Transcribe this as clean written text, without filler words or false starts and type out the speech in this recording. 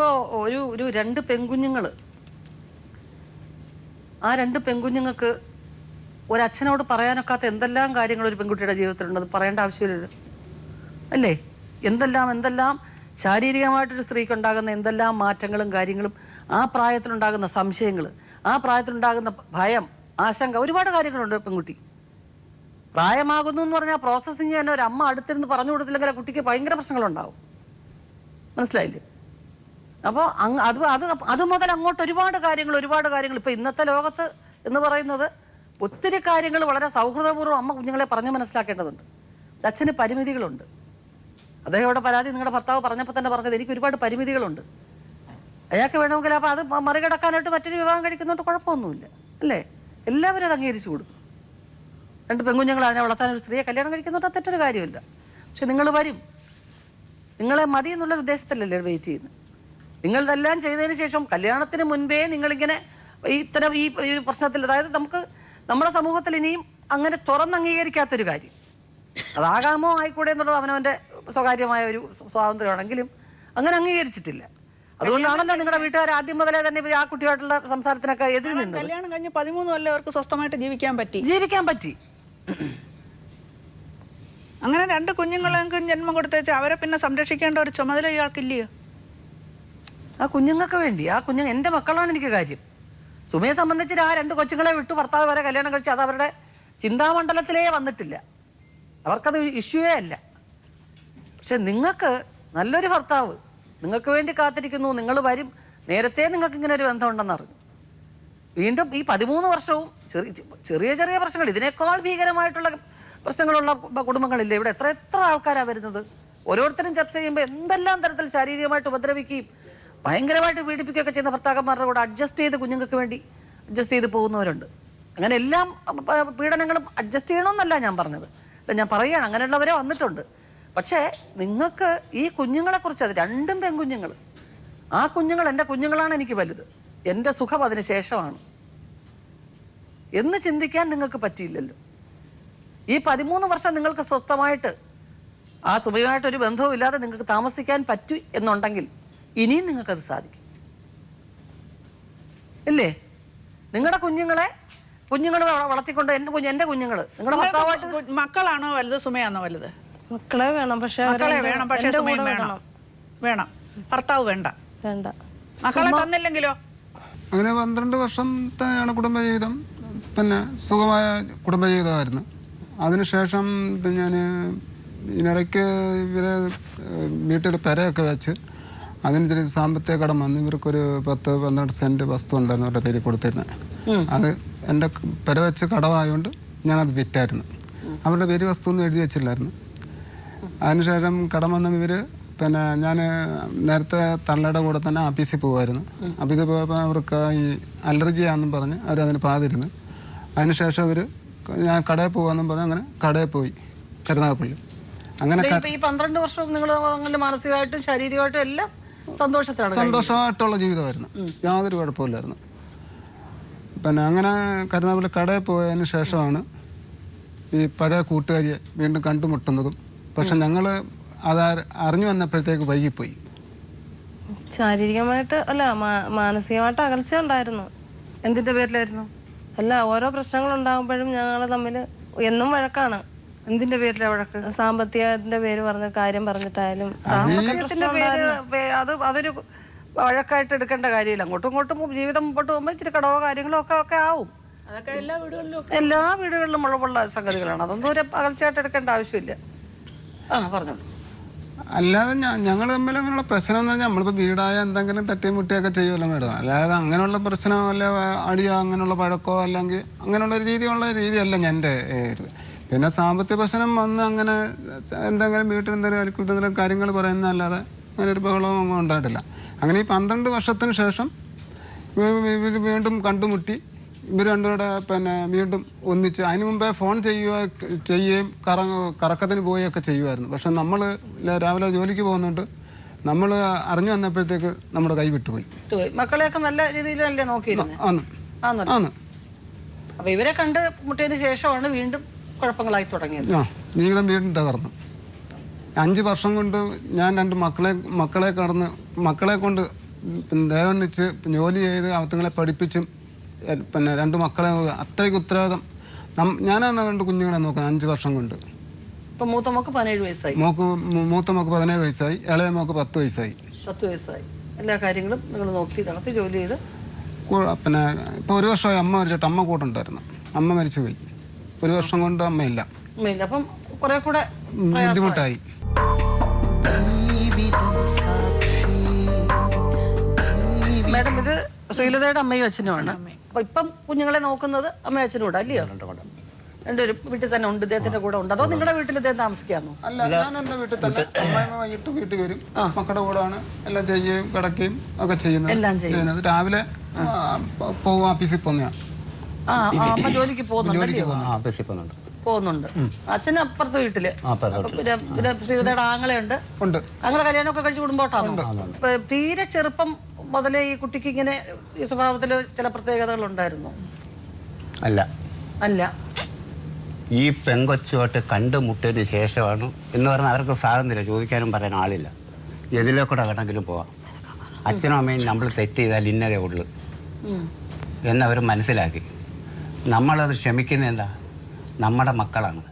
ഇപ്പോൾ ഒരു രണ്ട് പെൺകുഞ്ഞുങ്ങൾ, ആ രണ്ട് പെൺകുഞ്ഞുങ്ങൾക്ക് ഒരച്ഛനോട് പറയാനൊക്കാത്ത എന്തെല്ലാം കാര്യങ്ങൾ ഒരു പെൺകുട്ടിയുടെ ജീവിതത്തിലുണ്ട്. അത് പറയേണ്ട ആവശ്യമില്ലല്ലോ അല്ലേ? എന്തെല്ലാം ശാരീരികമായിട്ടൊരു സ്ത്രീക്ക് ഉണ്ടാകുന്ന എന്തെല്ലാം മാറ്റങ്ങളും കാര്യങ്ങളും, ആ പ്രായത്തിലുണ്ടാകുന്ന സംശയങ്ങൾ, ആ പ്രായത്തിലുണ്ടാകുന്ന ഭയം, ആശങ്ക, ഒരുപാട് കാര്യങ്ങളുണ്ട്. പെൺകുട്ടി പ്രായമാകുന്നു എന്ന് പറഞ്ഞാൽ പ്രോസസ്സിങ് തന്നെ ഒരു അമ്മ അടുത്തിരുന്ന് പറഞ്ഞു കൊടുത്തില്ലെങ്കിൽ ആ കുട്ടിക്ക് ഭയങ്കര പ്രശ്നങ്ങളുണ്ടാവും. മനസ്സിലായില്ലേ? അപ്പോൾ അത് മുതൽ അങ്ങോട്ട് ഒരുപാട് കാര്യങ്ങൾ ഇപ്പോൾ ഇന്നത്തെ ലോകത്ത് എന്ന് പറയുന്നത് ഒത്തിരി കാര്യങ്ങൾ വളരെ സൗഹൃദപൂർവ്വം അമ്മ കുഞ്ഞുങ്ങളെ പറഞ്ഞ് മനസ്സിലാക്കേണ്ടതുണ്ട്. അച്ഛന് പരിമിതികളുണ്ട്. അദ്ദേഹം ഇവിടെ പരാതി നിങ്ങളുടെ ഭർത്താവ് പറഞ്ഞപ്പോൾ തന്നെ പറഞ്ഞത് എനിക്ക് ഒരുപാട് പരിമിതികളുണ്ട്. അയാൾക്ക് വേണമെങ്കിൽ അപ്പോൾ അത് മറികടക്കാനായിട്ട് മറ്റൊരു വിവാഹം കഴിക്കുന്നതുകൊണ്ട് കുഴപ്പമൊന്നുമില്ല അല്ലേ? എല്ലാവരും അത് അംഗീകരിച്ചു കൊടുക്കും. രണ്ട് പെൺകുഞ്ഞുങ്ങൾ അതിനെ വളർത്താനൊരു സ്ത്രീയെ കല്യാണം കഴിക്കുന്നതുകൊണ്ട് തെറ്റൊരു കാര്യമില്ല. പക്ഷെ നിങ്ങൾ വരും, നിങ്ങളെ മതി എന്നുള്ളൊരു ഉദ്ദേശത്തിലല്ലേ വെയിറ്റ് ചെയ്യുന്നത്. നിങ്ങളിതെല്ലാം ചെയ്തതിന് ശേഷം കല്യാണത്തിന് മുൻപേ നിങ്ങളിങ്ങനെ ഇത്തരം ഈ പ്രശ്നത്തിൽ, അതായത് നമ്മുടെ സമൂഹത്തിൽ ഇനിയും അങ്ങനെ തുറന്നംഗീകരിക്കാത്തൊരു കാര്യം, അതാകാമോ ആയിക്കൂടെ എന്നുള്ളത് അവനവൻ്റെ സ്വകാര്യമായ ഒരു സ്വാതന്ത്ര്യമാണെങ്കിലും അങ്ങനെ അംഗീകരിച്ചിട്ടില്ല. അതുകൊണ്ടാണല്ലോ നിങ്ങളുടെ വീട്ടുകാർ ആദ്യം മുതലേ തന്നെ ആ കുട്ടിയായിട്ടുള്ള സംസാരത്തിനൊക്കെ എതിര് നിന്നത്. കല്യാണം കഴിഞ്ഞ് 13 കൊല്ലം അവർക്ക് സ്വസ്ഥമായിട്ട് ജീവിക്കാൻ പറ്റി. അങ്ങനെ രണ്ട് കുഞ്ഞുങ്ങളെങ്കിലും ജന്മം കൊടുത്തേച്ച് അവരെ പിന്നെ സംരക്ഷിക്കേണ്ട ഒരു ചുമതല ഇയാൾക്കില്ലയോ? ആ കുഞ്ഞുങ്ങൾക്ക് വേണ്ടി, എൻ്റെ മക്കളാണ് എനിക്ക് കാര്യം. സുമയെ സംബന്ധിച്ച് ആ രണ്ട് കൊച്ചുങ്ങളെ വിട്ടു ഭർത്താവ് വരെ കല്യാണം കഴിച്ച് അത് അവരുടെ ചിന്താമണ്ഡലത്തിലേ വന്നിട്ടില്ല. അവർക്കത് ഇഷ്യൂവേ അല്ല. പക്ഷെ നിങ്ങൾക്ക് നല്ലൊരു ഭർത്താവ് നിങ്ങൾക്ക് വേണ്ടി കാത്തിരിക്കുന്നു. നിങ്ങൾ വരും. നേരത്തെ നിങ്ങൾക്ക് ഇങ്ങനെ ഒരു ബന്ധമുണ്ടെന്ന് അറിഞ്ഞു. വീണ്ടും ഈ 13 വർഷവും ചെറിയ പ്രശ്നങ്ങൾ, ഇതിനേക്കാൾ ഭീകരമായിട്ടുള്ള പ്രശ്നങ്ങളുള്ള കുടുംബങ്ങളില്ലേ ഇവിടെ? എത്ര ആൾക്കാരാണ് വരുന്നത്? ഓരോരുത്തരും ചർച്ച ചെയ്യുമ്പോൾ എന്തെല്ലാം തരത്തിൽ ശാരീരികമായിട്ട് ഉപദ്രവിക്കുകയും ഭയങ്കരമായിട്ട് പീഡിപ്പിക്കുകയൊക്കെ ചെയ്യുന്ന ഭർത്താക്കന്മാരുടെ കൂടെ അഡ്ജസ്റ്റ് ചെയ്ത് കുഞ്ഞുങ്ങൾക്ക് വേണ്ടി അഡ്ജസ്റ്റ് ചെയ്ത് പോകുന്നവരുണ്ട്. അങ്ങനെ എല്ലാം പീഡനങ്ങളും അഡ്ജസ്റ്റ് ചെയ്യണമെന്നല്ല ഞാൻ പറഞ്ഞത്. ഞാൻ പറയുകയാണ്, അങ്ങനെയുള്ളവരെ വന്നിട്ടുണ്ട്. പക്ഷേ നിങ്ങൾക്ക് ഈ കുഞ്ഞുങ്ങളെക്കുറിച്ച്, അത് രണ്ടും പെൺകുഞ്ഞുങ്ങൾ, ആ കുഞ്ഞുങ്ങൾ എൻ്റെ കുഞ്ഞുങ്ങളാണ് എനിക്ക് വലുത്, എൻ്റെ സുഖം അതിന് ശേഷമാണ് എന്ന് ചിന്തിക്കാൻ നിങ്ങൾക്ക് പറ്റിയില്ലല്ലോ. ഈ 13 വർഷം നിങ്ങൾക്ക് സ്വസ്ഥമായിട്ട് ആ സുഖമായിട്ടൊരു ബന്ധവും ഇല്ലാതെ നിങ്ങൾക്ക് താമസിക്കാൻ പറ്റൂ എന്നുണ്ടെങ്കിൽ ഇനിയും നിങ്ങൾക്കത് സാധിക്കും ഇല്ലേ? നിങ്ങളുടെ കുഞ്ഞുങ്ങൾ വളർത്തിക്കൊണ്ട് എൻ്റെ കുഞ്ഞുങ്ങൾ നിങ്ങളുടെ ഭർത്താവായിട്ട്. മക്കളാണോ വലുത്, സുമയാണോ വലുത്? മക്കളെ വേണം, പക്ഷെ വേണം, ഭർത്താവ് വേണ്ട. മക്കളെ തന്നില്ലെങ്കിലോ? അങ്ങനെ 12 വർഷത്തെയാണ് കുടുംബജീവിതം. പിന്നെ സുഖമായ കുടുംബജീവിതമായിരുന്നു. അതിനുശേഷം ഞാൻ ഇതിനിടയ്ക്ക് ഇവരെ വീട്ടിൽ പെരയൊക്കെ വെച്ച് അതിന് സാമ്പത്തിക കടം വന്ന് ഇവർക്കൊരു 10-12 സെൻറ്റ് വസ്തു ഉണ്ടായിരുന്നു അവരുടെ പേരിൽ കൊടുത്തിരുന്നത്. അത് എൻ്റെ പെര വെച്ച് കടമായതുകൊണ്ട് ഞാനത് വിറ്റായിരുന്നു. അവരുടെ പേര് വസ്തു ഒന്നും എഴുതി വെച്ചില്ലായിരുന്നു. അതിനുശേഷം കടം വന്ന ഇവർ, പിന്നെ ഞാൻ നേരത്തെ തള്ളയുടെ കൂടെ തന്നെ ആഫീസിൽ പോകുമായിരുന്നു. ആഫീസിൽ പോയപ്പോൾ അവർക്ക് ഈ അലർജിയാണെന്നും പറഞ്ഞ് അവരതിന് പാതിരുന്നു. അതിനുശേഷം ഞാൻ കടയിൽ പോകാമെന്നും പറഞ്ഞ് അങ്ങനെ കടയിൽ പോയി കരുനാഗപ്പള്ളി. അങ്ങനെ ഈ 12 വർഷം നിങ്ങൾ അങ്ങനെ മാനസികമായിട്ടും ശാരീരികമായിട്ടും എല്ലാം സന്തോഷമായിട്ടുള്ള ജീവിതമായിരുന്നു, യാതൊരു കുഴപ്പമില്ലായിരുന്നു. പിന്നെ അങ്ങനെ കരുനാഗപ്പള്ളി കടയിൽ പോയതിന് ശേഷമാണ് ഈ പഴയ കൂട്ടുകാരിയെ വീണ്ടും കണ്ടുമുട്ടുന്നതും. പക്ഷെ ഞങ്ങൾ അത് അറിഞ്ഞു വന്നപ്പോഴത്തേക്ക് വൈകിപ്പോയി. ശാരീരികമായിട്ട് അല്ല, മാനസികമായിട്ട് അകൽച്ച ഉണ്ടായിരുന്നു. എന്തിന്റെ പേരിലായിരുന്നു? അല്ല, ഓരോ പ്രശ്നങ്ങൾ ഉണ്ടാകുമ്പോഴും ഞങ്ങൾ തമ്മിൽ എന്നും വഴക്കാണ്. എന്തിന്റെ പേരിലാണ് വഴക്ക്? സാമ്പത്തികത്തിന്റെ പേര് പറഞ്ഞ കാര്യം പറഞ്ഞിട്ടായാലും. സാമ്പത്തികത്തിന്റെ പേര് അതൊരു വഴക്കായിട്ട് എടുക്കേണ്ട കാര്യമില്ല. അങ്ങോട്ടും ഇങ്ങോട്ടും ജീവിതം മുമ്പോട്ട് പോകുമ്പോൾ ഇച്ചിരി കടവോ കാര്യങ്ങളോ ഒക്കെ ആവും. എല്ലാ വീടുകളിലും ഉള്ള സംഗതികളാണ്. അതൊന്നും ഒരു അകൽച്ചയായിട്ട് എടുക്കേണ്ട ആവശ്യമില്ല. പറഞ്ഞോളൂ. അല്ലാതെ ഞങ്ങൾ തമ്മിൽ അങ്ങനെയുള്ള പ്രശ്നം എന്ന് പറഞ്ഞാൽ നമ്മളിപ്പോൾ വീടായ എന്തെങ്കിലും തട്ടിയും മുട്ടിയൊക്കെ ചെയ്യുമല്ലോ മേഡം. അല്ലാതെ അങ്ങനെയുള്ള പ്രശ്നമോ അല്ല അടിയോ അങ്ങനെയുള്ള പഴക്കോ അല്ലെങ്കിൽ അങ്ങനെയുള്ള രീതിയല്ല എൻ്റെ ഒരു. പിന്നെ സാമ്പത്തിക പ്രശ്നം വന്ന് അങ്ങനെ എന്തെങ്കിലും വീട്ടിൽ എന്തെങ്കിലും അലിക്കുലത്തെന്തെങ്കിലും കാര്യങ്ങൾ പറയുന്നതല്ലാതെ അങ്ങനെ ഒരു ബഹളവും ഒന്നും ഉണ്ടായിട്ടില്ല. അങ്ങനെ ഈ 12 വർഷത്തിന് ശേഷം വീണ്ടും കണ്ടുമുട്ടി ഇവർ രണ്ടുകൂടെ പിന്നെ വീണ്ടും ഒന്നിച്ച്. അതിന് മുമ്പേ ഫോൺ ചെയ്യുകയും കറക്കത്തിന് പോവുകയൊക്കെ ചെയ്യുമായിരുന്നു. പക്ഷെ നമ്മൾ രാവിലെ ജോലിക്ക് പോകുന്നുണ്ട്, നമ്മൾ അറിഞ്ഞു വന്നപ്പോഴത്തേക്ക് നമ്മുടെ കൈ വിട്ടുപോയി. മക്കളെയൊക്കെ നല്ല രീതിയിലല്ലേ നോക്കിയിരുന്നു? അപ്പൊ ഇവരെ കണ്ട് മുട്ടിയതിന് ശേഷമാണ് വീണ്ടും കുഴപ്പങ്ങളായി തുടങ്ങിയത്. ജീവിതം വീണ്ടും തകർന്നു. 5 വർഷം കൊണ്ട് ഞാൻ 2 മക്കളെ കൊണ്ട് പിന്നെ ദേവൻ വെച്ച് ജോലി ചെയ്ത് അവത്തുങ്ങളെ പഠിപ്പിച്ചും പിന്നെ 2 മക്കളെ അത്രയ്ക്ക് ഉത്തരവാദിത്തം ഞാനാണ് 2 കുഞ്ഞുങ്ങളെ നോക്കുന്നത് 5 വർഷം കൊണ്ട്. ഇപ്പൊ മൂത്ത മോക്ക് 17 വയസ്സായി. മൂത്ത മോക്ക് 17 വയസ്സായി, ഇളയ മോക്ക് 10 വയസ്സായി. 10 വയസ്സായി. എല്ലാ കാര്യങ്ങളും നിങ്ങൾ നോക്കി നടത്തി ജോലി ചെയ്ത്. പിന്നെ ഇപ്പോൾ 1 വർഷമായി അമ്മ മരിച്ചിട്ട്. അമ്മ കൂട്ടുണ്ടായിരുന്നു, അമ്മ മരിച്ചു പോയി. 1 വർഷം കൊണ്ട് അമ്മയില്ല. അപ്പം കുറെ കൂടെ ബുദ്ധിമുട്ടായി. മാഡം, ഇത് ശ്രീലതയുടെ അമ്മയും അച്ഛനുമാണ്. അപ്പൊ ഇപ്പം കുഞ്ഞുങ്ങളെ നോക്കുന്നത് അമ്മയും അച്ഛനും കൂടെ അല്ലയോ? രണ്ടുപേരും വീട്ടിൽ തന്നെ ഉണ്ട്, ഇദ്ദേഹത്തിന്റെ കൂടെ ഉണ്ട്. അതോ നിങ്ങളുടെ വീട്ടിൽ ഇദ്ദേഹം താമസിക്കാമോ? അല്ല, ഞാൻ എൻ്റെ വീട്ടിൽ തന്നെ. അമ്മായിമ്മ വൈകിട്ട് വീട്ടിൽ വരും, മക്കളുടെ കൂടെയാണ് എല്ലാം ചെയ്യുകയും കിടക്കുകയും ഒക്കെ ചെയ്യുന്നത്. രാവിലെ പോകും, ഓഫീസിൽ പോകുന്നതാണ്. അമ്മ ജോലിക്ക് പോകുന്നുണ്ട്. അച്ഛന് അപ്പുറത്തെ വീട്ടില്. പിന്നെ ശ്രീലതയുടെ ആങ്ങളെയുണ്ട്. ആങ്ങളെ കല്യാണമൊക്കെ കഴിച്ച് കുടുംബോട്ടാണോ? തീരെ ചെറുപ്പം മുതലേ ഈ കുട്ടിക്ക് ഇങ്ങനെ ഈ സ്വഭാവത്തില് ചില പ്രത്യേകതകൾ ഉണ്ടായിരുന്നു? അല്ല. ഈ പെങ്കൊച്ചുമായിട്ട് കണ്ടുമുട്ടിയതിന് ശേഷമാണ് എന്ന് പറഞ്ഞാൽ അവർക്ക് സ്വാതന്ത്ര്യം ചോദിക്കാനും പറയാൻ ആളില്ല. എതിലെ കൂടെ വേണമെങ്കിലും പോവാം. അച്ഛനും അമ്മയും നമ്മൾ തെറ്റ് ചെയ്താൽ ഇന്നതേ ഉള്ളു എന്നവർ മനസ്സിലാക്കി. നമ്മളത് ക്ഷമിക്കുന്ന എന്താ? നമ്മുടെ മക്കളാണ്.